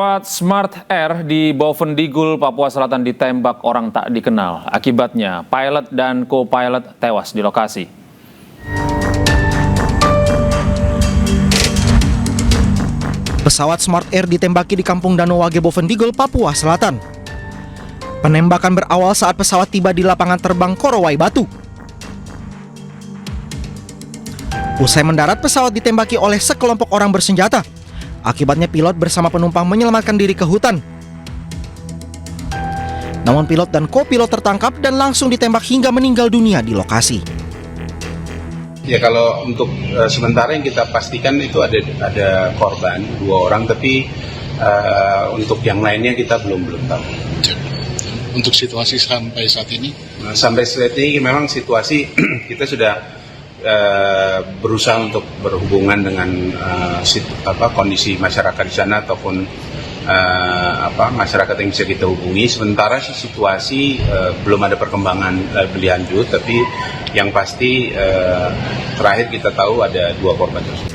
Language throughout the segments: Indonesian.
Pesawat Smart Air di Bovendigul, Papua Selatan ditembak orang tak dikenal. Akibatnya, pilot dan co-pilot tewas di lokasi. Pesawat Smart Air ditembaki di Kampung Danau Wage, Bovendigul, Papua Selatan. Penembakan berawal saat pesawat tiba di lapangan terbang Korowai Batu. Usai mendarat, pesawat ditembaki oleh sekelompok orang bersenjata. Akibatnya pilot bersama penumpang menyelamatkan diri ke hutan. Namun pilot dan co-pilot tertangkap dan langsung ditembak hingga meninggal dunia di lokasi. Ya, kalau untuk sementara yang kita pastikan itu ada korban 2 orang, tapi untuk yang lainnya kita belum tahu. Untuk situasi sampai saat ini? Sampai saat ini memang situasi kita sudah berusaha untuk berhubungan dengan kondisi masyarakat di sana ataupun masyarakat yang bisa kita hubungi. Sementara situasi belum ada perkembangan lebih lanjut, tapi yang pasti terakhir kita tahu ada 2 korban tersebut.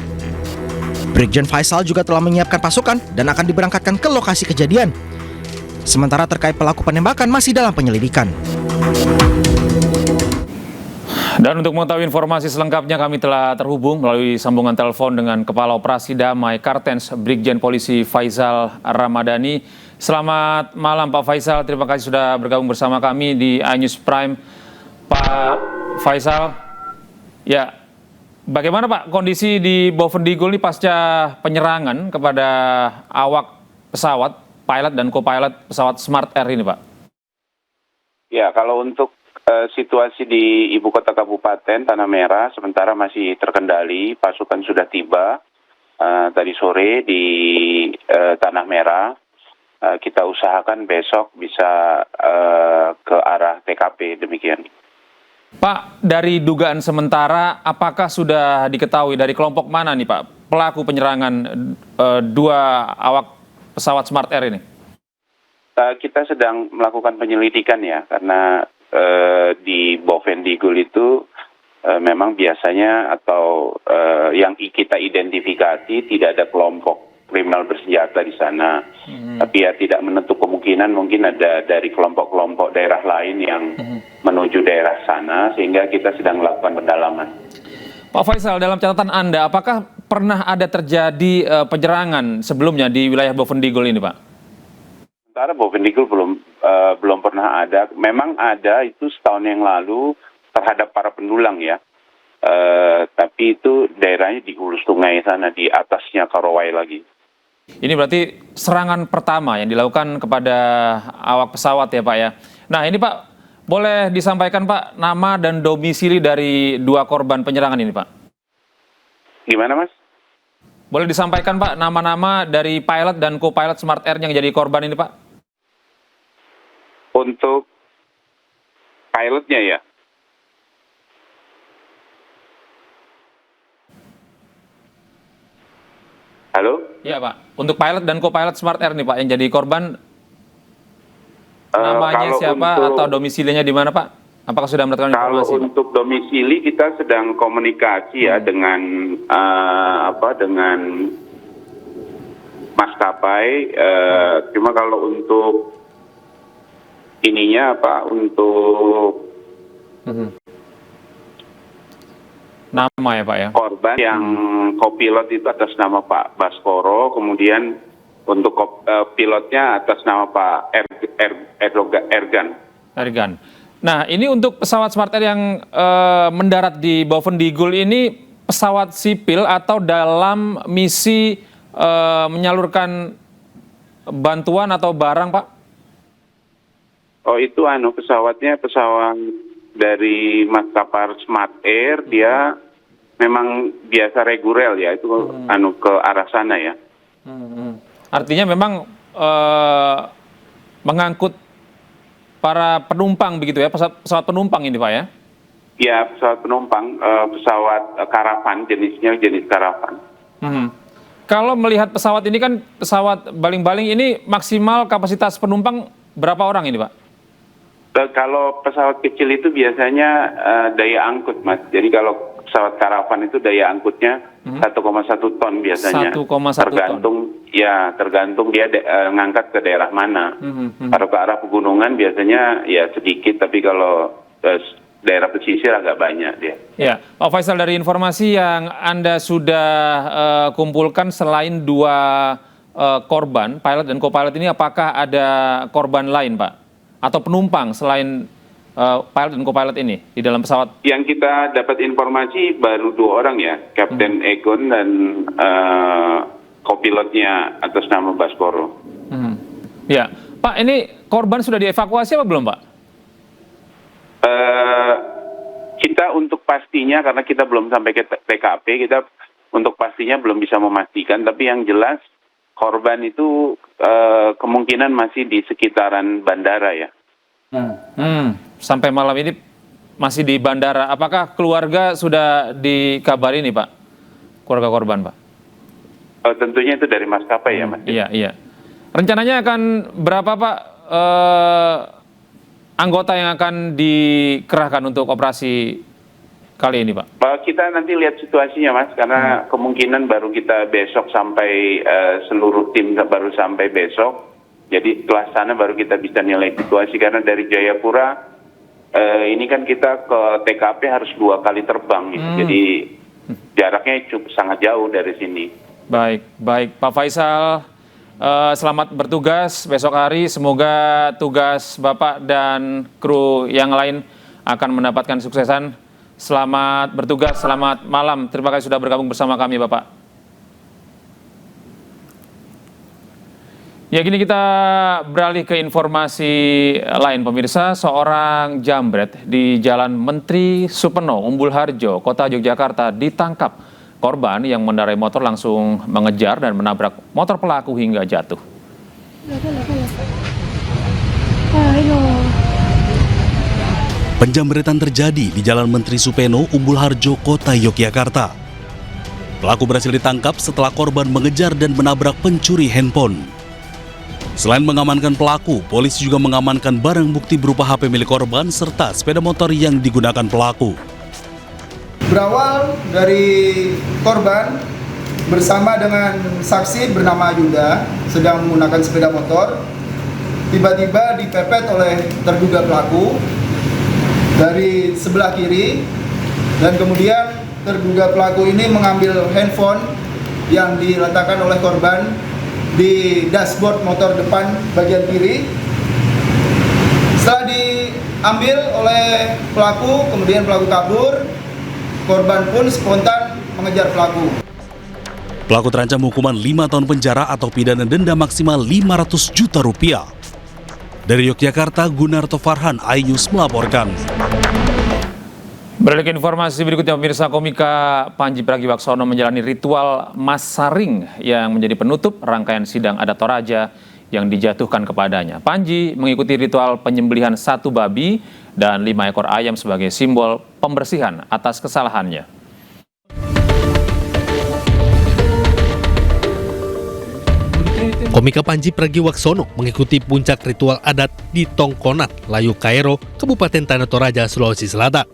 Brigjen Faisal juga telah menyiapkan pasukan dan akan diberangkatkan ke lokasi kejadian. Sementara terkait pelaku penembakan masih dalam penyelidikan. Dan untuk mengetahui informasi selengkapnya kami telah terhubung melalui sambungan telepon dengan Kepala Operasi Damai Kartens Brigjen Polisi Faisal Ramadhani. Selamat malam Pak Faisal, terima kasih sudah bergabung bersama kami di iNews Prime. Pak Faisal, ya bagaimana Pak kondisi di Bovendigul ini pasca penyerangan kepada awak pesawat, pilot dan co-pilot pesawat Smart Air ini Pak? Ya, kalau untuk situasi di ibu kota kabupaten Tanah Merah sementara masih terkendali. Pasukan sudah tiba tadi sore di Tanah Merah. Kita usahakan besok bisa ke arah TKP, demikian. Pak, dari dugaan sementara apakah sudah diketahui dari kelompok mana nih Pak pelaku penyerangan 2 awak pesawat Smart Air ini? Kita sedang melakukan penyelidikan ya, karena di Bovendigul itu memang biasanya atau yang kita identifikasi tidak ada kelompok kriminal bersenjata di sana. Tapi ya tidak menutup kemungkinan mungkin ada dari kelompok-kelompok daerah lain yang menuju daerah sana, sehingga kita sedang melakukan pendalaman. Pak Faisal, dalam catatan Anda, apakah pernah ada terjadi penyerangan sebelumnya di wilayah Bovendigul ini Pak? Sementara Bovendigul belum pernah ada. Memang ada itu setahun yang lalu terhadap para pendulang ya. Tapi itu daerahnya di hulu sungai sana, di atasnya Korowai lagi. Ini berarti serangan pertama yang dilakukan kepada awak pesawat ya Pak ya. Nah ini Pak, boleh disampaikan Pak nama dan domisili dari 2 korban penyerangan ini Pak? Gimana Mas? Boleh disampaikan Pak nama-nama dari pilot dan co-pilot Smart Air yang jadi korban ini Pak? Untuk pilotnya ya? Halo? Iya Pak, untuk pilot dan co-pilot Smart Air nih Pak yang jadi korban, namanya siapa atau domisilinya di mana Pak? Apakah sudah mendapatkan informasi? Kalau untuk domisili kita sedang komunikasi ya dengan dengan maskapai. Cuma kalau untuk ininya untuk nama ya Pak ya? Korban yang co-pilot itu atas nama Pak Baskoro, kemudian untuk pilotnya atas nama Pak Ergan. Nah ini untuk pesawat Smart Air yang mendarat di Bovendigul ini pesawat sipil atau dalam misi menyalurkan bantuan atau barang Pak? Oh itu pesawatnya pesawat dari maskapai Smart Air, dia memang biasa reguler ya, itu ke arah sana ya. Artinya memang mengangkut para penumpang begitu ya, pesawat penumpang ini Pak ya? Ya, pesawat penumpang, pesawat karavan, jenis karavan. Kalau melihat pesawat ini kan pesawat baling-baling ini maksimal kapasitas penumpang berapa orang ini Pak? Kalau pesawat kecil itu biasanya daya angkut Mas, jadi kalau pesawat karavan itu daya angkutnya 1,1 ton biasanya. 1,1 ton. Tergantung dia ngangkat ke daerah mana. Kalau ke arah pegunungan biasanya ya sedikit, tapi kalau daerah pesisir agak banyak dia. Ya, Pak Faisal, dari informasi yang Anda sudah kumpulkan, selain 2 korban, pilot dan co-pilot ini, apakah ada korban lain, Pak? Atau penumpang selain pilot dan co-pilot ini di dalam pesawat? Yang kita dapat informasi baru 2 orang ya, Kapten Egon dan co-pilotnya atas nama Baskoro. Ya, Pak, ini korban sudah dievakuasi apa belum, Pak? Kita untuk pastinya, karena kita belum sampai ke TKP, kita untuk pastinya belum bisa memastikan, tapi yang jelas korban itu kemungkinan masih di sekitaran bandara ya. Sampai malam ini masih di bandara. Apakah keluarga sudah dikabari nih, Pak? Keluarga korban, Pak? Tentunya itu dari maskapai ya, Mas. Iya. Rencananya akan berapa, Pak, anggota yang akan dikerahkan untuk operasi kali ini, Pak? Kita nanti lihat situasinya, Mas, karena kemungkinan baru kita besok sampai seluruh tim baru sampai besok. Jadi setelah sana baru kita bisa nilai situasi, karena dari Jayapura ini kan kita ke TKP harus 2 kali terbang gitu. Jadi jaraknya cukup sangat jauh dari sini. Baik, Pak Faisal, selamat bertugas besok hari. Semoga tugas Bapak dan kru yang lain akan mendapatkan suksesan. Selamat bertugas, selamat malam. Terima kasih sudah bergabung bersama kami, Bapak. Ya, kini kita beralih ke informasi lain, pemirsa. Seorang jambret di Jalan Menteri Supeno, Umbul Harjo, Kota Yogyakarta ditangkap. Korban yang mengendarai motor langsung mengejar dan menabrak motor pelaku hingga jatuh. Penjambretan terjadi di Jalan Menteri Supeno, Umbul Harjo, Kota Yogyakarta. Pelaku berhasil ditangkap setelah korban mengejar dan menabrak pencuri handphone. Selain mengamankan pelaku, polisi juga mengamankan barang bukti berupa HP milik korban serta sepeda motor yang digunakan pelaku. Berawal dari korban bersama dengan saksi bernama Yuda sedang menggunakan sepeda motor, tiba-tiba dipepet oleh terduga pelaku dari sebelah kiri, dan kemudian terduga pelaku ini mengambil handphone yang diletakkan oleh korban di dashboard motor depan bagian kiri. Setelah diambil oleh pelaku, kemudian pelaku kabur. Korban pun spontan mengejar pelaku. Pelaku terancam hukuman 5 tahun penjara atau pidana denda maksimal 500 juta rupiah. Dari Yogyakarta, Gunarto Farhan, iNews melaporkan. Beralih ke informasi berikutnya, pemirsa. Komika Panji Pragiwaksono menjalani ritual masaring yang menjadi penutup rangkaian sidang adat Toraja yang dijatuhkan kepadanya. Panji mengikuti ritual penyembelihan 1 babi dan 5 ekor ayam sebagai simbol pembersihan atas kesalahannya. Komika Panji Pragiwaksono mengikuti puncak ritual adat di Tongkonat, Layu Kairo, Kabupaten Tanah Toraja, Sulawesi Selatan.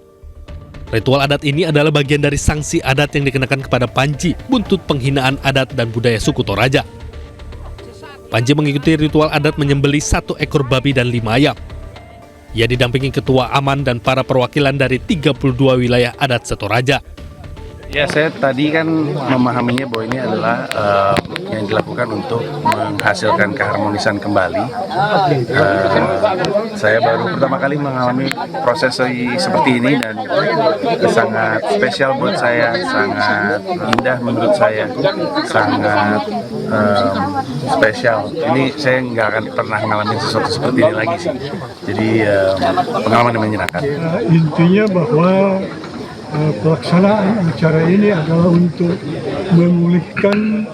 Ritual adat ini adalah bagian dari sanksi adat yang dikenakan kepada Panji buntut penghinaan adat dan budaya suku Toraja. Panji mengikuti ritual adat menyembelih 1 ekor babi dan 5 ayam. Ia didampingi ketua aman dan para perwakilan dari 32 wilayah adat se-Toraja. Ya, saya tadi kan memahaminya bahwa ini adalah yang dilakukan untuk menghasilkan keharmonisan kembali. Saya baru pertama kali mengalami proses seperti ini dan sangat spesial buat saya, sangat indah menurut saya, sangat spesial. Ini saya nggak akan pernah ngalamin sesuatu seperti ini lagi sih. Jadi pengalaman yang menyenangkan. Intinya bahwa pelaksanaan acara ini adalah untuk memulihkan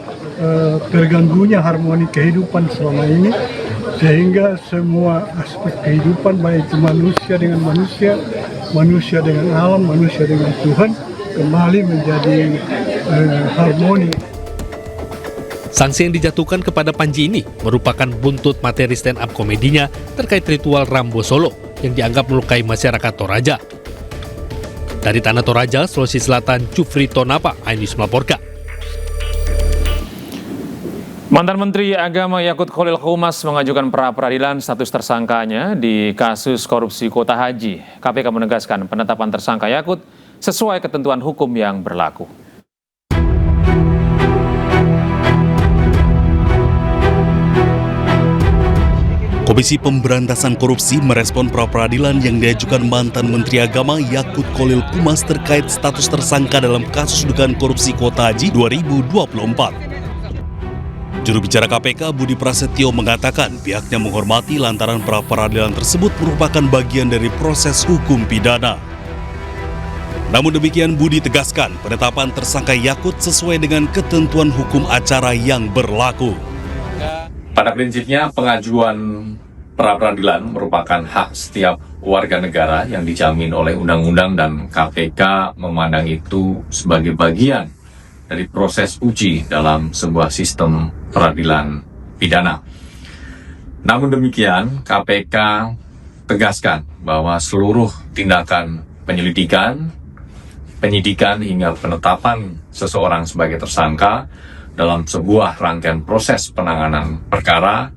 terganggunya harmoni kehidupan selama ini, sehingga semua aspek kehidupan, baik itu manusia dengan manusia, manusia dengan alam, manusia dengan Tuhan, kembali menjadi harmoni. Sanksi yang dijatuhkan kepada Panji ini merupakan buntut materi stand-up komedinya terkait ritual Rambo Solo yang dianggap melukai masyarakat Toraja. Dari Tanah Toraja, Sulawesi Selatan, Jufri Tonapa, iNews melaporkan. Mantan Menteri Agama Yakut Khalil Qumas mengajukan pra-peradilan status tersangkanya di kasus korupsi kuota haji. KPK menegaskan penetapan tersangka Yakut sesuai ketentuan hukum yang berlaku. Komisi Pemberantasan Korupsi merespon pra-peradilan yang diajukan mantan Menteri Agama Yakut Khalil Qumas terkait status tersangka dalam kasus dugaan korupsi kuota haji 2024. Juru bicara KPK Budi Prasetyo mengatakan pihaknya menghormati lantaran pra-peradilan tersebut merupakan bagian dari proses hukum pidana. Namun demikian Budi tegaskan penetapan tersangka Yakut sesuai dengan ketentuan hukum acara yang berlaku. Pada prinsipnya pengajuan pra-peradilan merupakan hak setiap warga negara yang dijamin oleh undang-undang dan KPK memandang itu sebagai bagian dari proses uji dalam sebuah sistem peradilan pidana. Namun demikian KPK tegaskan bahwa seluruh tindakan penyelidikan, penyidikan hingga penetapan seseorang sebagai tersangka dalam sebuah rangkaian proses penanganan perkara,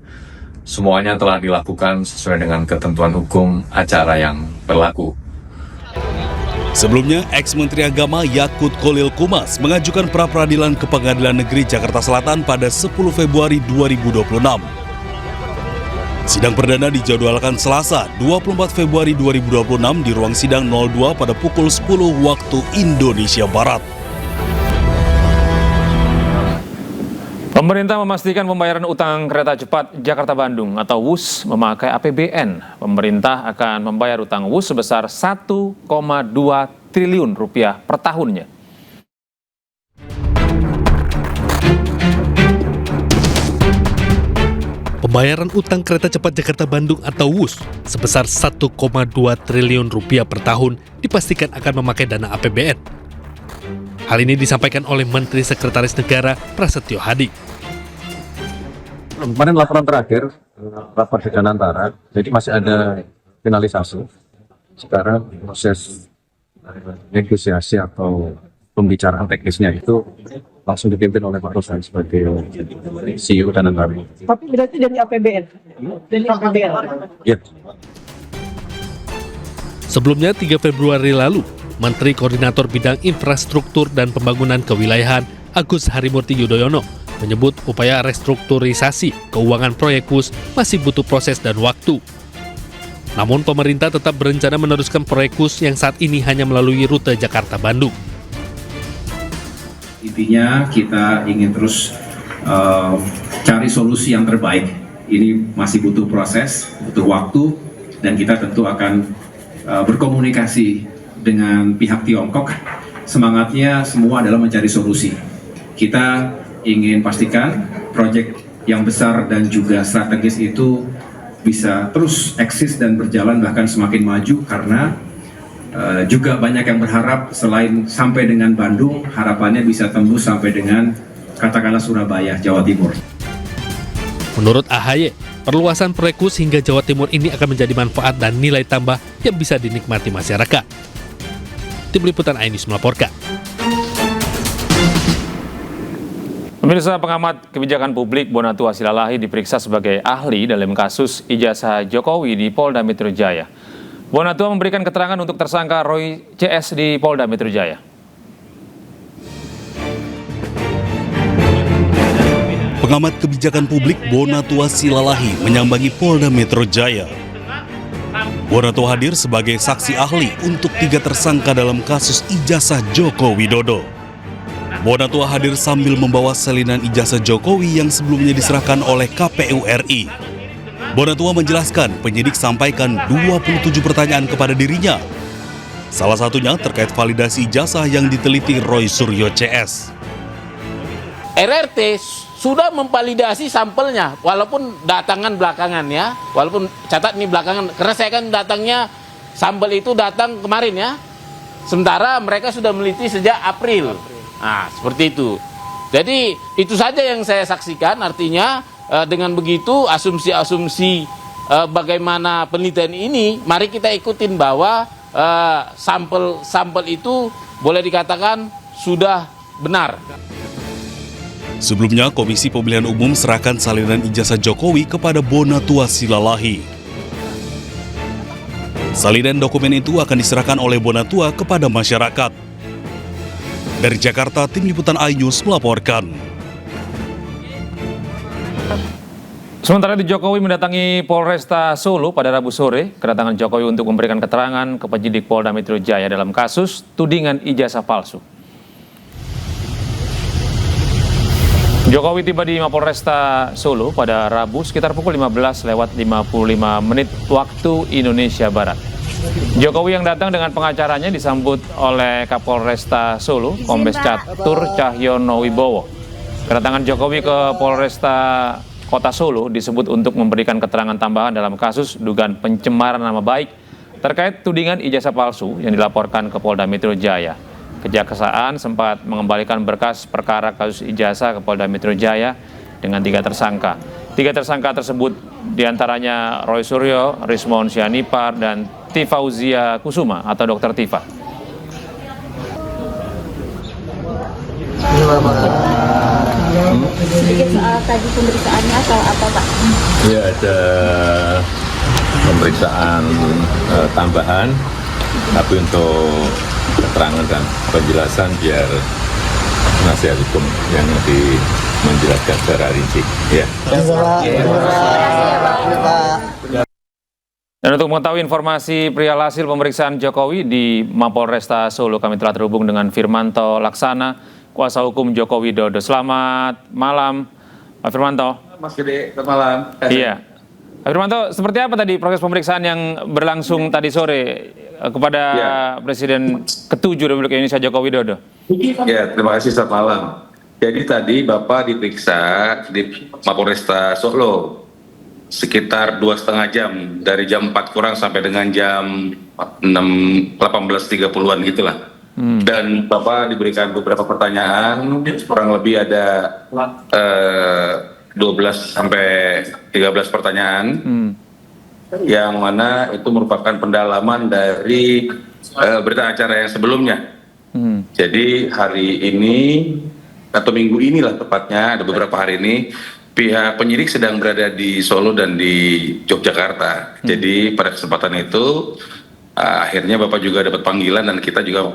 semuanya telah dilakukan sesuai dengan ketentuan hukum acara yang berlaku. Sebelumnya, ex-Menteri Agama Yakut Khalil Qumas mengajukan pra-peradilan ke Pengadilan Negeri Jakarta Selatan pada 10 Februari 2026. Sidang perdana dijadwalkan Selasa, 24 Februari 2026 di ruang sidang 02 pada pukul 10 waktu Indonesia Barat. Pemerintah memastikan pembayaran utang kereta cepat Jakarta-Bandung atau WUS memakai APBN. Pemerintah akan membayar utang WUS sebesar 1,2 triliun rupiah per tahunnya. Pembayaran utang kereta cepat Jakarta-Bandung atau WUS sebesar 1,2 triliun rupiah per tahun dipastikan akan memakai dana APBN. Hal ini disampaikan oleh Menteri Sekretaris Negara Prasetyo Hadi. Kemarin laporan terakhir, rapor jajaran antara, jadi masih ada finalisasi. Sekarang proses negosiasi atau pembicaraan teknisnya itu langsung dipimpin oleh Pak Rosan sebagai CEO dan antara. Tapi berarti dari APBN? Dari APBN? Ya. Sebelumnya 3 Februari lalu, Menteri Koordinator Bidang Infrastruktur dan Pembangunan Kewilayahan Agus Harimurti Yudhoyono menyebut upaya restrukturisasi keuangan proyek WUS masih butuh proses dan waktu. Namun pemerintah tetap berencana meneruskan proyek WUS yang saat ini hanya melalui rute Jakarta-Bandung. Intinya kita ingin terus cari solusi yang terbaik. Ini masih butuh proses, butuh waktu, dan kita tentu akan berkomunikasi dengan pihak Tiongkok. Semangatnya semua adalah mencari solusi. Kita ingin pastikan proyek yang besar dan juga strategis itu bisa terus eksis dan berjalan bahkan semakin maju karena juga banyak yang berharap selain sampai dengan Bandung, harapannya bisa tembus sampai dengan katakanlah Surabaya, Jawa Timur. Menurut AHY, perluasan proyek WUS hingga Jawa Timur ini akan menjadi manfaat dan nilai tambah yang bisa dinikmati masyarakat. Tim Liputan iNews melaporkan. Pemirsa, pengamat kebijakan publik Bonatua Silalahi diperiksa sebagai ahli dalam kasus ijazah Jokowi di Polda Metro Jaya. Bonatua memberikan keterangan untuk tersangka Roy CS di Polda Metro Jaya. Pengamat kebijakan publik Bonatua Silalahi menyambangi Polda Metro Jaya. Bonatua hadir sebagai saksi ahli untuk 3 tersangka dalam kasus ijazah Joko Widodo. Bonatua hadir sambil membawa salinan ijazah Jokowi yang sebelumnya diserahkan oleh KPU RI. Bonatua menjelaskan penyidik sampaikan 27 pertanyaan kepada dirinya. Salah satunya terkait validasi ijazah yang diteliti Roy Suryo CS. RRT sudah memvalidasi sampelnya, walaupun datangan belakangan ya, walaupun catat ini belakangan, karena saya kan datangnya, sampel itu datang kemarin ya, sementara mereka sudah meliti sejak April. Nah, seperti itu. Jadi itu saja yang saya saksikan, artinya dengan begitu asumsi-asumsi bagaimana penelitian ini, mari kita ikutin bahwa sampel itu boleh dikatakan sudah benar. Sebelumnya, Komisi Pemilihan Umum serahkan salinan ijazah Jokowi kepada Bonatua Silalahi. Salinan dokumen itu akan diserahkan oleh Bonatua kepada masyarakat. Dari Jakarta, Tim Liputan iNews melaporkan. Sementara itu Jokowi mendatangi Polresta Solo pada Rabu sore. Kedatangan Jokowi untuk memberikan keterangan ke penyidik Polda Metro Jaya dalam kasus tudingan ijazah palsu. Jokowi tiba di Mapolresta Solo pada Rabu sekitar pukul 15:55 waktu Indonesia Barat. Jokowi yang datang dengan pengacaranya disambut oleh Kapolresta Solo, Kombes Catur Cahyono Wibowo. Kedatangan Jokowi ke Polresta Kota Solo disebut untuk memberikan keterangan tambahan dalam kasus dugaan pencemaran nama baik terkait tudingan ijazah palsu yang dilaporkan ke Polda Metro Jaya. Kejaksaan sempat mengembalikan berkas perkara kasus ijazah ke Polda Metro Jaya dengan 3 tersangka. 3 tersangka tersebut diantaranya Roy Suryo, Rismon Sianipar, dan Tifauzia Kusuma atau Dr. Tifa. Sedikit soal tadi pemeriksaannya atau apa Pak? Ya, ada pemeriksaan tambahan, tapi untuk keterangan dan penjelasan biar penasihat hukum yang lebih menjelaskan secara rinci. Ya. Dan untuk mengetahui informasi perihal hasil pemeriksaan Jokowi di Mapolresta Solo, kami telah terhubung dengan Firmanto Laksana, kuasa hukum Joko Widodo. Selamat malam, Pak Firmanto. Mas Gede, selamat malam. Iya. Pak Firmanto, seperti apa tadi proses pemeriksaan yang berlangsung tadi sore kepada Presiden ke-7 Republik Indonesia Joko Widodo? Ya, terima kasih, selamat malam. Jadi tadi Bapak diperiksa di Mapolresta Solo sekitar 2,5 jam, dari jam 4 kurang sampai dengan jam 18.30-an gitulah. Dan Bapak diberikan beberapa pertanyaan, kurang lebih ada 12 sampai 13 pertanyaan, yang mana itu merupakan pendalaman dari berita acara yang sebelumnya. Jadi hari ini atau minggu inilah tepatnya, ada beberapa hari ini pihak penyidik sedang berada di Solo dan di Yogyakarta. Jadi pada kesempatan itu akhirnya Bapak juga dapat panggilan dan kita juga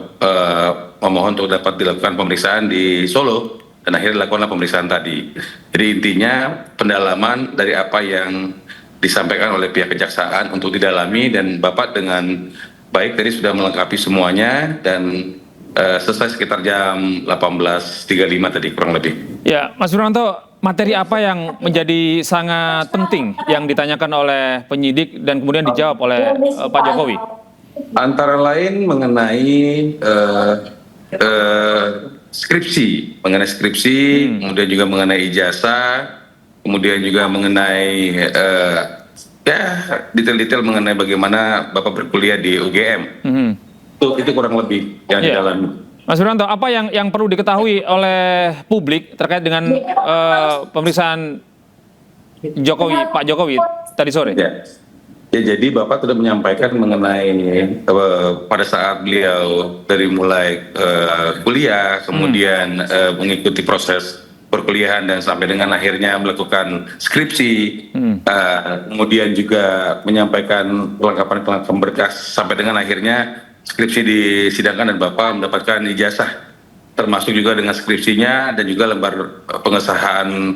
memohon untuk dapat dilakukan pemeriksaan di Solo, dan akhirnya dilakukanlah pemeriksaan tadi. Jadi intinya pendalaman dari apa yang disampaikan oleh pihak kejaksaan untuk didalami, dan Bapak dengan baik tadi sudah melengkapi semuanya dan selesai sekitar jam 18.35 tadi kurang lebih. Ya, Mas Firmanto, materi apa yang menjadi sangat penting yang ditanyakan oleh penyidik dan kemudian dijawab oleh Pak Jokowi? Antara lain mengenai skripsi, kemudian juga mengenai ijazah, kemudian juga mengenai detail-detail mengenai bagaimana Bapak berkuliah di UGM. Itu kurang lebih yang didalami. Mas Firmanto, apa yang perlu diketahui oleh publik terkait dengan pemeriksaan Pak Jokowi tadi sore? Ya, jadi Bapak sudah menyampaikan mengenai pada saat beliau dari mulai kuliah, kemudian mengikuti proses perkuliahan dan sampai dengan akhirnya melakukan skripsi, kemudian juga menyampaikan kelengkapan berkas sampai dengan akhirnya skripsi disidangkan dan Bapak mendapatkan ijazah, termasuk juga dengan skripsinya dan juga lembar pengesahan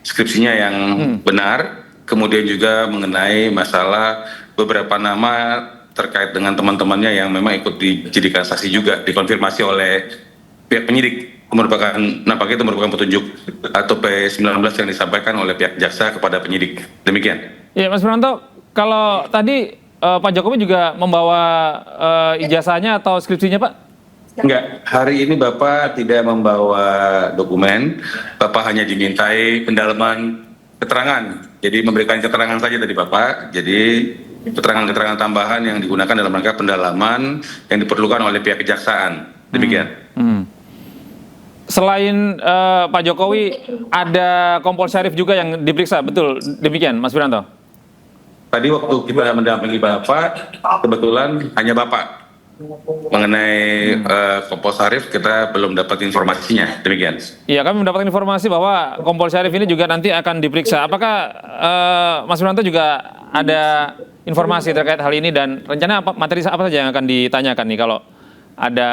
skripsinya yang benar. Kemudian juga mengenai masalah beberapa nama terkait dengan teman-temannya yang memang ikut dijadikan saksi juga, dikonfirmasi oleh pihak penyidik. Nampaknya itu merupakan petunjuk atau P19 yang disampaikan oleh pihak jaksa kepada penyidik. Demikian. Ya, Mas Firmanto, kalau tadi Pak Jokowi juga membawa ijazahnya atau skripsinya, Pak? Enggak, hari ini Bapak tidak membawa dokumen, Bapak hanya dimintai pendalaman keterangan. Jadi memberikan keterangan saja tadi Bapak. Jadi keterangan-keterangan tambahan yang digunakan dalam rangka pendalaman yang diperlukan oleh pihak kejaksaan. Demikian. Selain Pak Jokowi, ada Kompol Syarif juga yang diperiksa, betul demikian, Mas Firmanto? tadi waktu kita mendampingi Bapak, kebetulan hanya Bapak. Mengenai Kompol Syarif kita belum dapat informasinya, demikian. Iya, kami mendapatkan informasi bahwa Kompol Syarif ini juga nanti akan diperiksa. Apakah Mas Wiranto juga ada informasi terkait hal ini dan rencana apa, materi apa saja yang akan ditanyakan nih kalau ada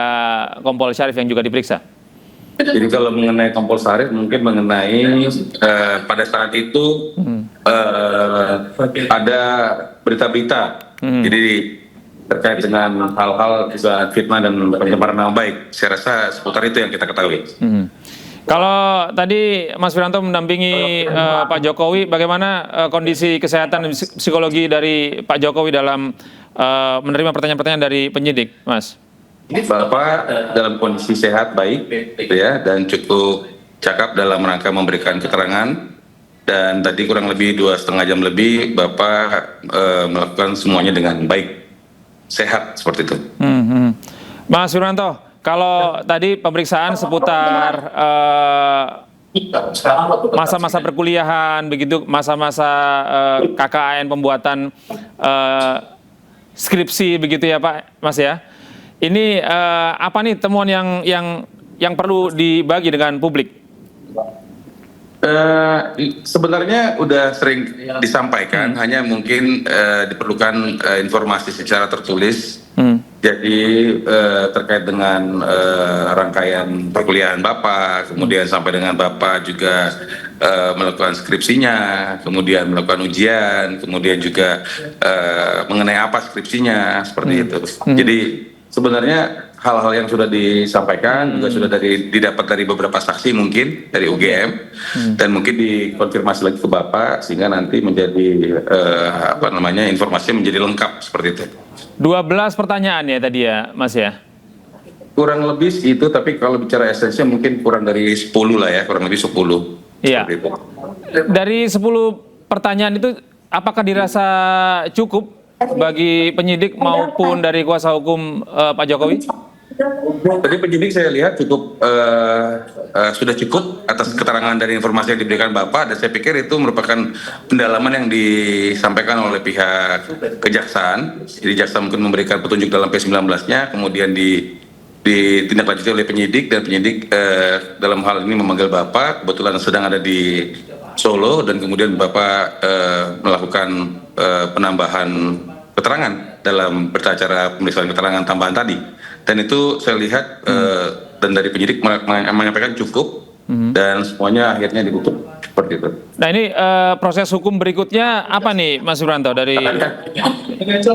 Kompol Syarif yang juga diperiksa? Jadi kalau mengenai Kompol Syarif mungkin mengenai pada saat itu ada berita-berita. Jadi terkait dengan hal-hal juga fitnah dan pencemaran nama baik. Saya rasa seputar itu yang kita ketahui. Kalau tadi Mas Wiranto mendampingi Pak Jokowi, bagaimana kondisi kesehatan dan psikologi dari Pak Jokowi dalam menerima pertanyaan-pertanyaan dari penyidik, Mas? Bapak dalam kondisi sehat, baik, gitu ya, dan cukup cakap dalam rangka memberikan keterangan. Dan tadi kurang lebih 2,5 jam lebih, Bapak melakukan semuanya dengan baik. Sehat seperti itu. Mas Wiranto, kalau tadi pemeriksaan seputar masa-masa perkuliahan, begitu masa-masa KKN pembuatan skripsi, begitu ya Pak, Mas ya. Ini apa nih temuan yang perlu dibagi dengan publik? Sebenarnya udah sering disampaikan, hanya mungkin diperlukan informasi secara tertulis. Jadi terkait dengan rangkaian perkuliahan Bapak, kemudian sampai dengan Bapak juga melakukan skripsinya, kemudian melakukan ujian, kemudian juga mengenai apa skripsinya, seperti itu. Jadi sebenarnya hal-hal yang sudah disampaikan juga sudah didapat dari beberapa saksi mungkin dari UGM dan mungkin dikonfirmasi lagi ke Bapak sehingga nanti menjadi informasinya menjadi lengkap seperti itu. 12 pertanyaan ya tadi ya Mas ya? Kurang lebih itu, tapi kalau bicara esensinya mungkin kurang dari 10 lah ya, kurang lebih 10. Iya. Dari 10 pertanyaan itu apakah dirasa cukup bagi penyidik maupun dari kuasa hukum Pak Jokowi? Tadi penyidik saya lihat cukup sudah cukup atas keterangan dari informasi yang diberikan Bapak, dan saya pikir itu merupakan pendalaman yang disampaikan oleh pihak kejaksaan. Jadi jaksa mungkin memberikan petunjuk dalam P19-nya, kemudian ditindaklanjuti oleh penyidik, dan penyidik dalam hal ini memanggil Bapak, kebetulan sedang ada di Solo, dan kemudian Bapak melakukan penambahan keterangan dalam berita acara pemeriksaan keterangan tambahan tadi. Dan itu saya lihat dan dari penyidik menyampaikan cukup dan semuanya akhirnya ditutup seperti itu. Nah ini proses hukum berikutnya apa nih Mas Wiranto dari?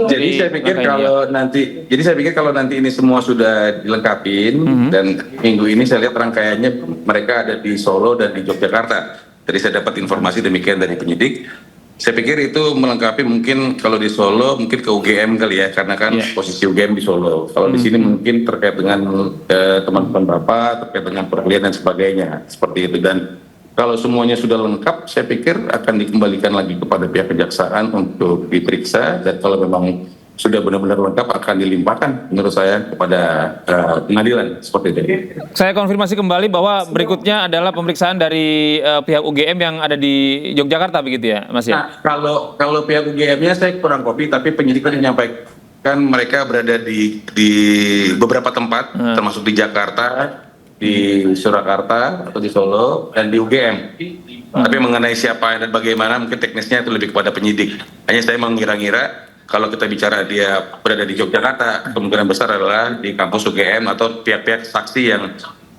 Jadi saya pikir kalau nanti ini semua sudah dilengkapin dan minggu ini saya lihat rangkaiannya mereka ada di Solo dan di Yogyakarta. Jadi saya dapat informasi demikian dari penyidik. Saya pikir itu melengkapi mungkin kalau di Solo mungkin ke UGM kali ya, karena kan posisi UGM di Solo. Kalau di sini mungkin terkait dengan teman-teman Bapak, terkait dengan perkuliahan dan sebagainya, seperti itu. Dan kalau semuanya sudah lengkap, saya pikir akan dikembalikan lagi kepada pihak kejaksaan untuk diperiksa, dan kalau memang sudah benar-benar lengkap akan dilimpahkan menurut saya kepada pengadilan seperti itu. Saya konfirmasi kembali bahwa berikutnya adalah pemeriksaan dari pihak UGM yang ada di Yogyakarta begitu ya Mas ya? Nah, kalau pihak UGM-nya saya kurang kopi, tapi penyidik tadi menyampaikan mereka berada di beberapa tempat termasuk di Jakarta, di Surakarta atau di Solo, dan di UGM. Tapi mengenai siapa dan bagaimana mungkin teknisnya itu lebih kepada penyidik. Hanya saya mengira-ngira kalau kita bicara dia berada di Yogyakarta, kemungkinan besar adalah di kampus UGM atau pihak-pihak saksi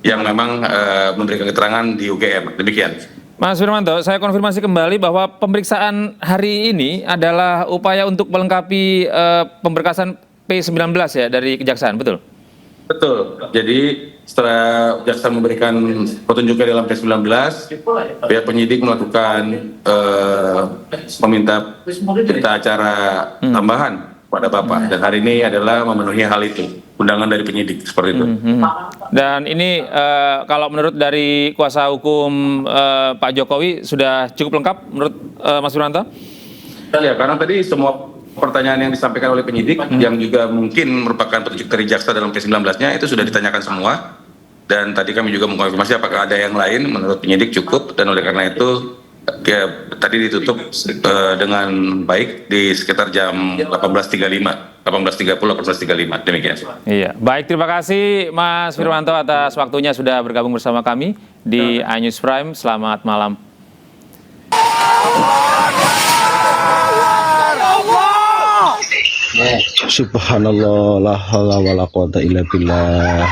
yang memang memberikan keterangan di UGM. Demikian. Mas Wiranto, saya konfirmasi kembali bahwa pemeriksaan hari ini adalah upaya untuk melengkapi pemberkasan P19 ya dari Kejaksaan, betul? Betul. Jadi setelah jaksa memberikan petunjuknya dalam P19, pihak penyidik melakukan meminta berita acara tambahan pada Bapak, dan hari ini adalah memenuhi hal itu, undangan dari penyidik seperti itu. Dan ini kalau menurut dari kuasa hukum Pak Jokowi sudah cukup lengkap menurut Mas Wiranto? Ya, karena tadi semua pertanyaan yang disampaikan oleh penyidik yang juga mungkin merupakan petunjuk dari jaksa dalam P19-nya itu sudah ditanyakan semua, dan tadi kami juga mengkonfirmasi apakah ada yang lain. Menurut penyidik cukup, dan oleh karena itu ya, tadi ditutup dengan baik di sekitar jam 18.35, 18.30, 18.35 demikian. Iya, baik, terima kasih Mas Firmanto atas waktunya sudah bergabung bersama kami di iNews Prime. Selamat malam. Subhanallah, la haula wala quwata illa billah.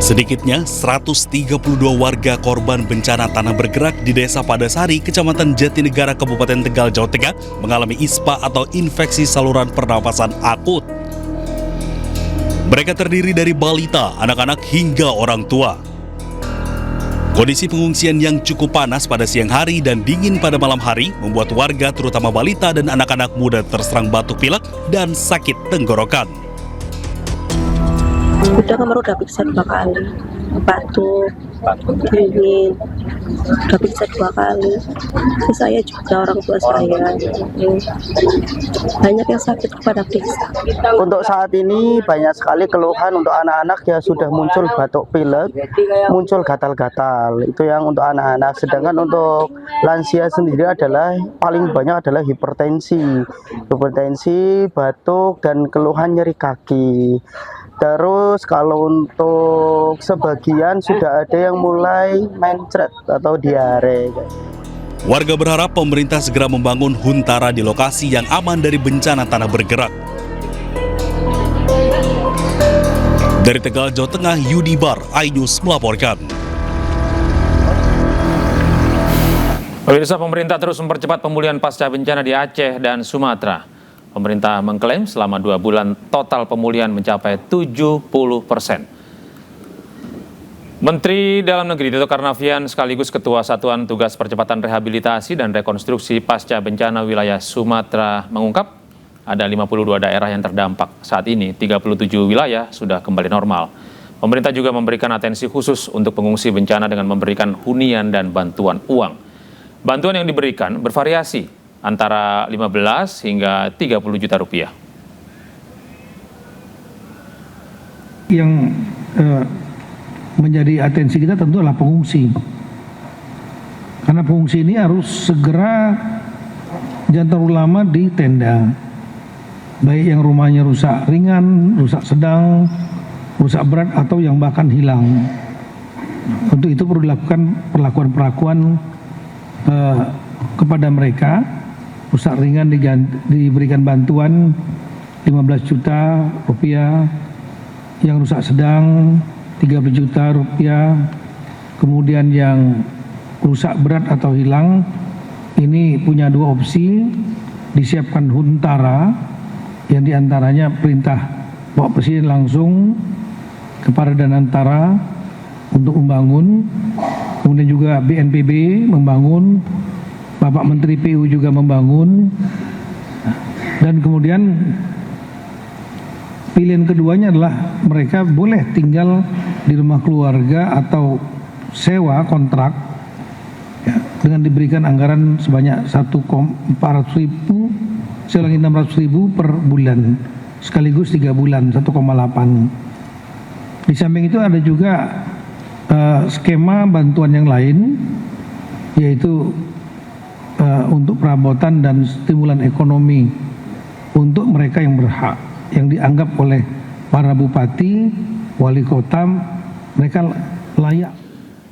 Sedikitnya 132 warga korban bencana tanah bergerak di Desa Padasari, Kecamatan Jatinegara, Kabupaten Tegal, Jawa Tengah mengalami ISPA atau infeksi saluran pernapasan akut. Mereka terdiri dari balita, anak-anak hingga orang tua. Kondisi pengungsian yang cukup panas pada siang hari dan dingin pada malam hari membuat warga terutama balita dan anak-anak muda terserang batuk pilek dan sakit tenggorokan. Udah kemarin udah periksa 2 kali, batuk, dingin, udah periksa 2 kali. Saya juga, orang tua saya, banyak yang sakit kepada periksa. Untuk saat ini banyak sekali keluhan untuk anak-anak ya, sudah muncul batuk pilek, muncul gatal-gatal. Itu yang untuk anak-anak. Sedangkan untuk lansia sendiri adalah paling banyak adalah hipertensi, batuk dan keluhan nyeri kaki. Terus kalau untuk sebagian sudah ada yang mulai mencret atau diare. Warga berharap pemerintah segera membangun huntara di lokasi yang aman dari bencana tanah bergerak. Dari Tegal, Jawa Tengah, Yudi Bar, iNews melaporkan. Pemirsa, pemerintah terus mempercepat pemulihan pasca bencana di Aceh dan Sumatera. Pemerintah mengklaim selama 2 bulan total pemulihan mencapai 70%. Menteri Dalam Negeri Tito Karnavian sekaligus Ketua Satuan Tugas Percepatan Rehabilitasi dan Rekonstruksi Pasca Bencana Wilayah Sumatera mengungkap ada 52 daerah yang terdampak. Saat ini 37 wilayah sudah kembali normal. Pemerintah juga memberikan atensi khusus untuk pengungsi bencana dengan memberikan hunian dan bantuan uang. Bantuan yang diberikan bervariasi antara 15 hingga 30 juta rupiah. Yang menjadi atensi kita tentu adalah pengungsi. Karena pengungsi ini harus segera, jangan terlalu lama di tenda. Baik yang rumahnya rusak ringan, rusak sedang, rusak berat atau yang bahkan hilang. Untuk itu perlu dilakukan perlakuan-perlakuan kepada mereka. Rusak ringan diberikan bantuan 15 juta rupiah, yang rusak sedang 30 juta rupiah, kemudian yang rusak berat atau hilang ini punya 2 opsi, disiapkan huntara yang diantaranya perintah Bapak Presiden langsung kepada Danantara untuk membangun, kemudian juga BNPB membangun, Bapak Menteri PU juga membangun, dan kemudian pilihan keduanya adalah mereka boleh tinggal di rumah keluarga atau sewa kontrak ya, dengan diberikan anggaran sebanyak 600.000 per bulan, sekaligus 3 bulan 1,8. Di samping itu ada juga skema bantuan yang lain, yaitu untuk perabotan dan stimulan ekonomi untuk mereka yang berhak, yang dianggap oleh para bupati, wali kota, mereka layak.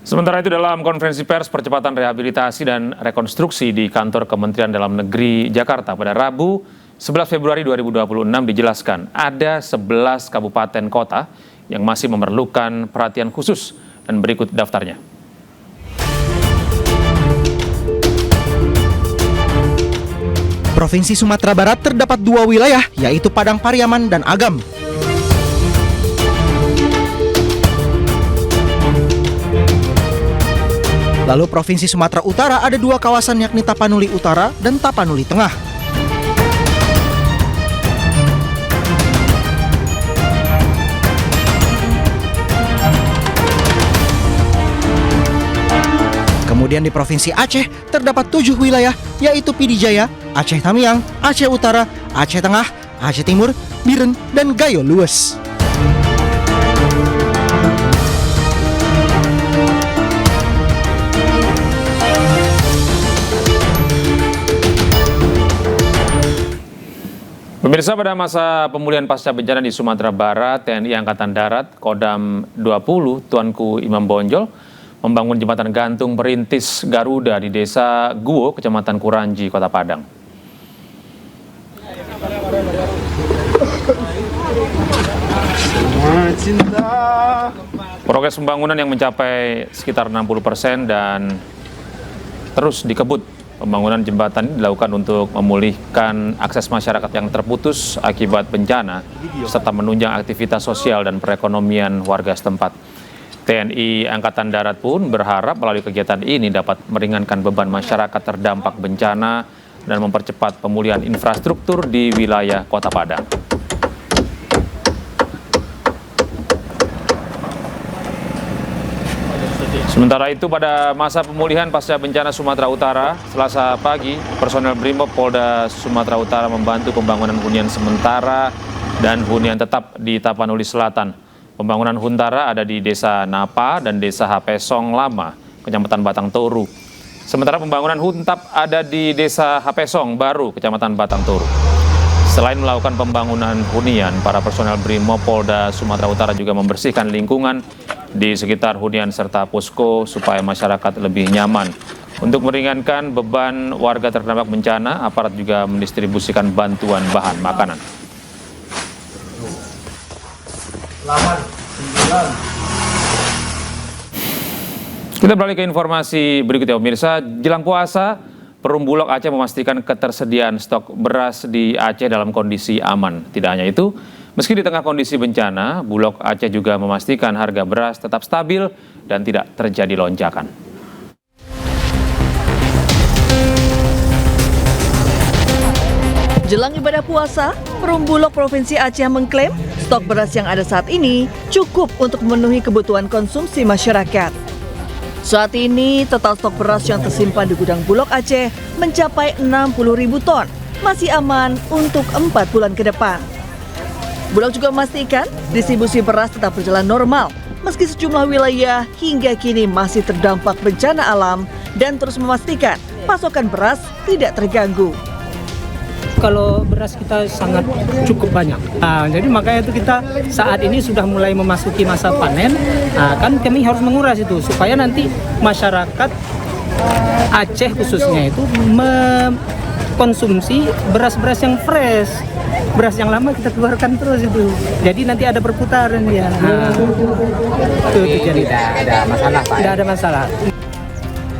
Sementara itu dalam konferensi pers percepatan rehabilitasi dan rekonstruksi di kantor Kementerian Dalam Negeri Jakarta pada Rabu 11 Februari 2026 dijelaskan ada 11 kabupaten kota yang masih memerlukan perhatian khusus dan berikut daftarnya. Provinsi Sumatera Barat terdapat 2 wilayah, yaitu Padang Pariaman dan Agam. Lalu Provinsi Sumatera Utara ada 2 kawasan, yakni Tapanuli Utara dan Tapanuli Tengah. Kemudian di Provinsi Aceh terdapat 7 wilayah, yaitu Pidijaya, Aceh Tamiang, Aceh Utara, Aceh Tengah, Aceh Timur, Biren, dan Gayo Lues. Pemirsa, pada masa pemulihan pasca bencana di Sumatera Barat, TNI Angkatan Darat Kodam 20 Tuanku Imam Bonjol membangun jembatan gantung perintis Garuda di Desa Guo, Kecamatan Kuranji, Kota Padang. Progres pembangunan yang mencapai sekitar 60% dan terus dikebut. Pembangunan jembatan ini dilakukan untuk memulihkan akses masyarakat yang terputus akibat bencana, serta menunjang aktivitas sosial dan perekonomian warga setempat. TNI Angkatan Darat pun berharap melalui kegiatan ini dapat meringankan beban masyarakat terdampak bencana dan mempercepat pemulihan infrastruktur di wilayah Kota Padang. Sementara itu, pada masa pemulihan pasca bencana Sumatera Utara, Selasa pagi, personel Brimob Polda Sumatera Utara membantu pembangunan hunian sementara dan hunian tetap di Tapanuli Selatan. Pembangunan huntara ada di Desa Napa dan Desa Hapesong Lama, Kecamatan Batang Toru. Sementara pembangunan huntap ada di Desa Hapesong Baru, Kecamatan Batang Toru. Selain melakukan pembangunan hunian, para personel Brimob Polda Sumatera Utara juga membersihkan lingkungan di sekitar hunian serta posko supaya masyarakat lebih nyaman. Untuk meringankan beban warga terdampak bencana, aparat juga mendistribusikan bantuan bahan makanan. Kita beralih ke informasi berikutnya, pemirsa. Jelang puasa, Perum Bulog Aceh memastikan ketersediaan stok beras di Aceh dalam kondisi aman. Tidak hanya itu, meski di tengah kondisi bencana, Bulog Aceh juga memastikan harga beras tetap stabil dan tidak terjadi lonjakan. Jelang ibadah puasa, Perum Bulog Provinsi Aceh mengklaim stok beras yang ada saat ini cukup untuk memenuhi kebutuhan konsumsi masyarakat. Saat ini, total stok beras yang tersimpan di gudang Bulog Aceh mencapai 60.000 ton, masih aman untuk 4 bulan ke depan. Bulog juga memastikan distribusi beras tetap berjalan normal, meski sejumlah wilayah hingga kini masih terdampak bencana alam dan terus memastikan pasokan beras tidak terganggu. Kalau beras kita sangat cukup banyak, jadi makanya itu kita saat ini sudah mulai memasuki masa panen. Kan kami harus menguras itu supaya nanti masyarakat Aceh khususnya itu mengkonsumsi beras-beras yang fresh. Beras yang lama kita keluarkan terus itu, jadi nanti ada perputaran ya. Itu jadi tidak ada masalah, Pak. Tidak ada masalah.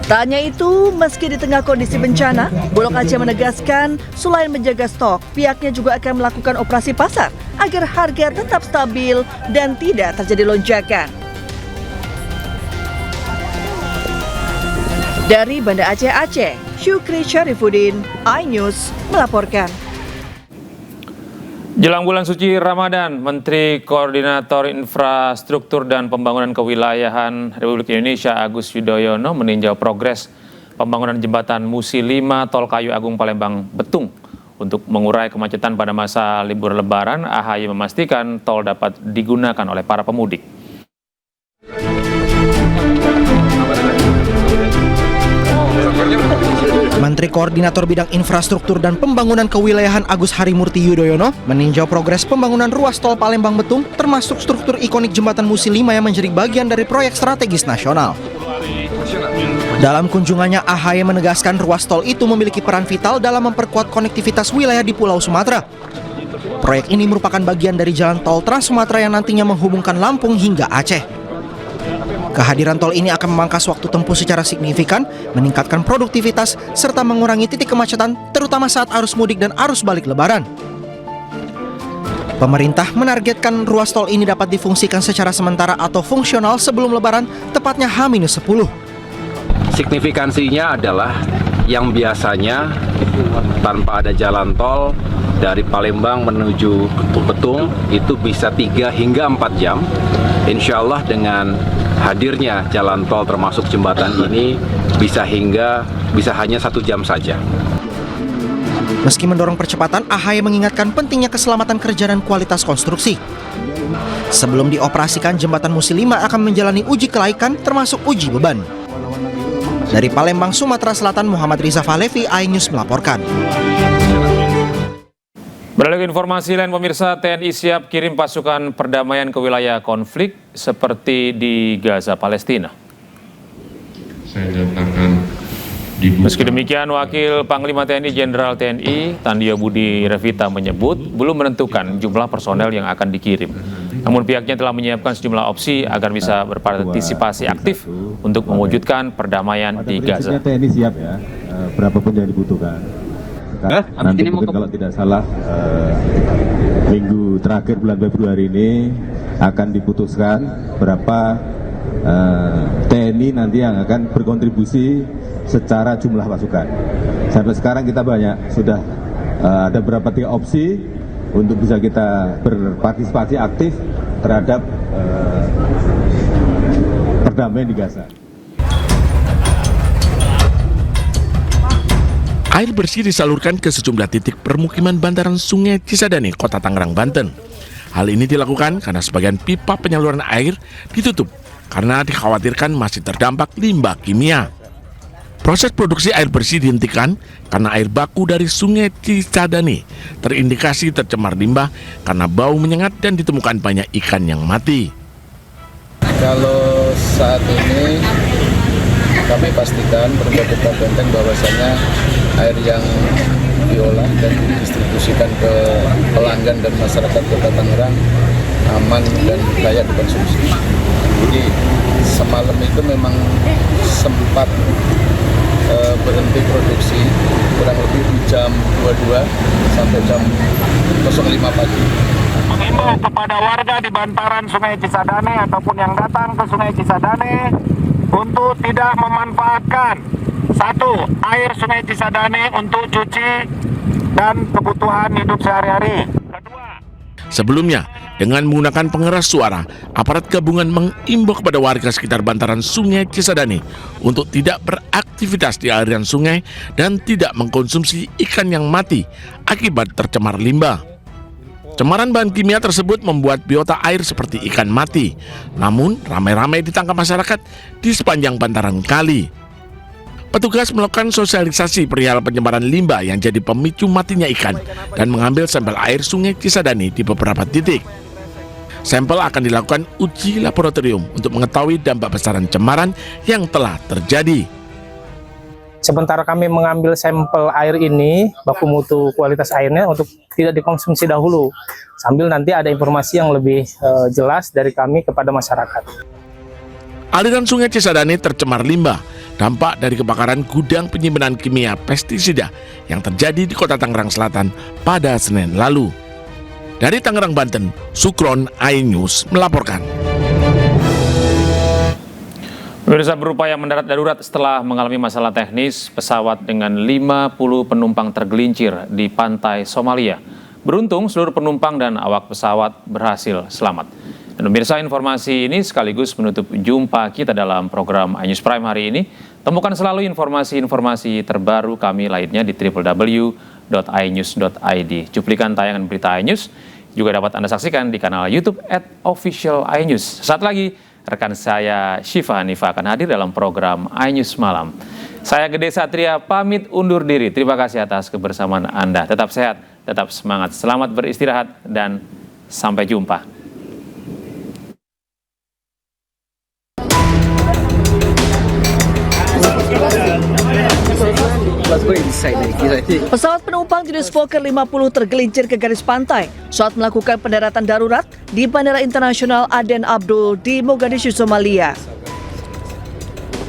Tak hanya itu, meski di tengah kondisi bencana, Bulog Aceh menegaskan selain menjaga stok, pihaknya juga akan melakukan operasi pasar agar harga tetap stabil dan tidak terjadi lonjakan. Dari Banda Aceh, Syukri Syarifuddin, iNews melaporkan. Jelang bulan suci Ramadan, Menteri Koordinator Infrastruktur dan Pembangunan Kewilayahan Republik Indonesia Agus Yudhoyono meninjau progres pembangunan jembatan Musi 5 Tol Kayu Agung Palembang Betung. Untuk mengurai kemacetan pada masa libur Lebaran, AHY memastikan tol dapat digunakan oleh para pemudik. Menteri Koordinator Bidang Infrastruktur dan Pembangunan Kewilayahan Agus Harimurti Yudhoyono meninjau progres pembangunan ruas tol Palembang Betung termasuk struktur ikonik jembatan Musi 5 yang menjadi bagian dari proyek strategis nasional. Dalam kunjungannya, AHY menegaskan ruas tol itu memiliki peran vital dalam memperkuat konektivitas wilayah di Pulau Sumatera. Proyek ini merupakan bagian dari jalan tol Trans Sumatera yang nantinya menghubungkan Lampung hingga Aceh. Kehadiran tol ini akan memangkas waktu tempuh secara signifikan, meningkatkan produktivitas, serta mengurangi titik kemacetan, terutama saat arus mudik dan arus balik Lebaran. Pemerintah menargetkan ruas tol ini dapat difungsikan secara sementara atau fungsional sebelum Lebaran, tepatnya H-10. Signifikansinya adalah yang biasanya tanpa ada jalan tol dari Palembang menuju Betung itu bisa 3 hingga 4 jam. Insya Allah dengan hadirnya jalan tol termasuk jembatan ini bisa hanya 1 jam saja. Meski mendorong percepatan, AHY mengingatkan pentingnya keselamatan kerja dan kualitas konstruksi. Sebelum dioperasikan, jembatan Musi 5 akan menjalani uji kelaikan termasuk uji beban. Dari Palembang, Sumatera Selatan, Muhammad Riza Fahlevi, iNews melaporkan. Beralih ke informasi lain, pemirsa, TNI siap kirim pasukan perdamaian ke wilayah konflik seperti di Gaza, Palestina. Saya nyatakan meski demikian, Wakil Panglima TNI Jenderal TNI Tandio Budi Revita menyebut belum menentukan jumlah personel yang akan dikirim. Namun pihaknya telah menyiapkan sejumlah opsi agar bisa berpartisipasi aktif untuk mewujudkan perdamaian di Gaza. TNI siap ya, berapapun yang dibutuhkan. Nanti mungkin kalau tidak salah minggu terakhir bulan Februari ini akan diputuskan berapa TNI nanti yang akan berkontribusi secara jumlah pasukan. Sampai sekarang kita banyak, sudah ada beberapa 3 opsi untuk bisa kita berpartisipasi aktif terhadap perdamaian di Gaza. Air bersih disalurkan ke sejumlah titik permukiman bantaran Sungai Cisadane, Kota Tangerang, Banten. Hal ini dilakukan karena sebagian pipa penyaluran air ditutup karena dikhawatirkan masih terdampak limbah kimia. Proses produksi air bersih dihentikan karena air baku dari Sungai Cisadane terindikasi tercemar limbah karena bau menyengat dan ditemukan banyak ikan yang mati. Kalau saat ini kami pastikan pemerintah Kota Benteng bahwasanya air yang diolah dan didistribusikan ke pelanggan dan masyarakat Kota Tangerang aman dan layak dikonsumsi. Jadi semalam itu memang sempat berhenti produksi kurang lebih di jam 22 sampai jam 05 pagi. Mengimbau kepada warga di bantaran Sungai Cisadane ataupun yang datang ke Sungai Cisadane untuk tidak memanfaatkan air Sungai Cisadane untuk cuci dan kebutuhan hidup sehari-hari. Sebelumnya, dengan menggunakan pengeras suara, aparat gabungan mengimbau kepada warga sekitar bantaran Sungai Cisadane untuk tidak beraktivitas di aliran sungai dan tidak mengkonsumsi ikan yang mati akibat tercemar limbah. Cemaran bahan kimia tersebut membuat biota air seperti ikan mati, namun ramai-ramai ditangkap masyarakat di sepanjang bantaran kali. Petugas melakukan sosialisasi perihal penyebaran limbah yang jadi pemicu matinya ikan dan mengambil sampel air Sungai Cisadane di beberapa titik. Sampel akan dilakukan uji laboratorium untuk mengetahui dampak besaran cemaran yang telah terjadi. Sementara kami mengambil sampel air ini, baku mutu kualitas airnya untuk tidak dikonsumsi dahulu, sambil nanti ada informasi yang lebih jelas dari kami kepada masyarakat. Aliran Sungai Cisadane tercemar limbah, dampak dari kebakaran gudang penyimpanan kimia pestisida yang terjadi di Kota Tangerang Selatan pada Senin lalu. Dari Tangerang, Banten, Sukron, iNews melaporkan. Pemirsa, berupaya mendarat darurat setelah mengalami masalah teknis, pesawat dengan 50 penumpang tergelincir di pantai Somalia. Beruntung seluruh penumpang dan awak pesawat berhasil selamat. Dan pemirsa, informasi ini sekaligus menutup jumpa kita dalam program iNews Prime hari ini. Temukan selalu informasi-informasi terbaru kami lainnya di www.inews.id. Cuplikan tayangan berita iNews juga dapat Anda saksikan di kanal YouTube @official_iNews. Saat lagi, rekan saya Syifa Hanifa akan hadir dalam program iNews Malam. Saya Gede Satria pamit undur diri. Terima kasih atas kebersamaan Anda. Tetap sehat, tetap semangat, selamat beristirahat, dan sampai jumpa. Pesawat penumpang jenis Fokker 50 tergelincir ke garis pantai saat melakukan pendaratan darurat di Bandara Internasional Aden Abdul di Mogadishu, Somalia.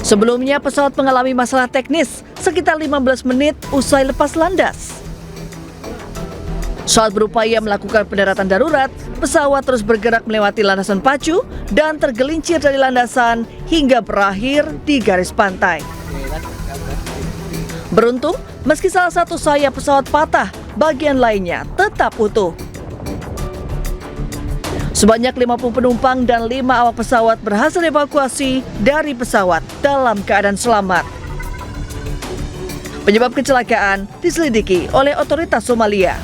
Sebelumnya, pesawat mengalami masalah teknis sekitar 15 menit usai lepas landas. Saat berupaya melakukan pendaratan darurat, pesawat terus bergerak melewati landasan pacu dan tergelincir dari landasan hingga berakhir di garis pantai. Beruntung, meski salah satu sayap pesawat patah, bagian lainnya tetap utuh. Sebanyak 50 penumpang dan 5 awak pesawat berhasil dievakuasi dari pesawat dalam keadaan selamat. Penyebab kecelakaan diselidiki oleh otoritas Somalia.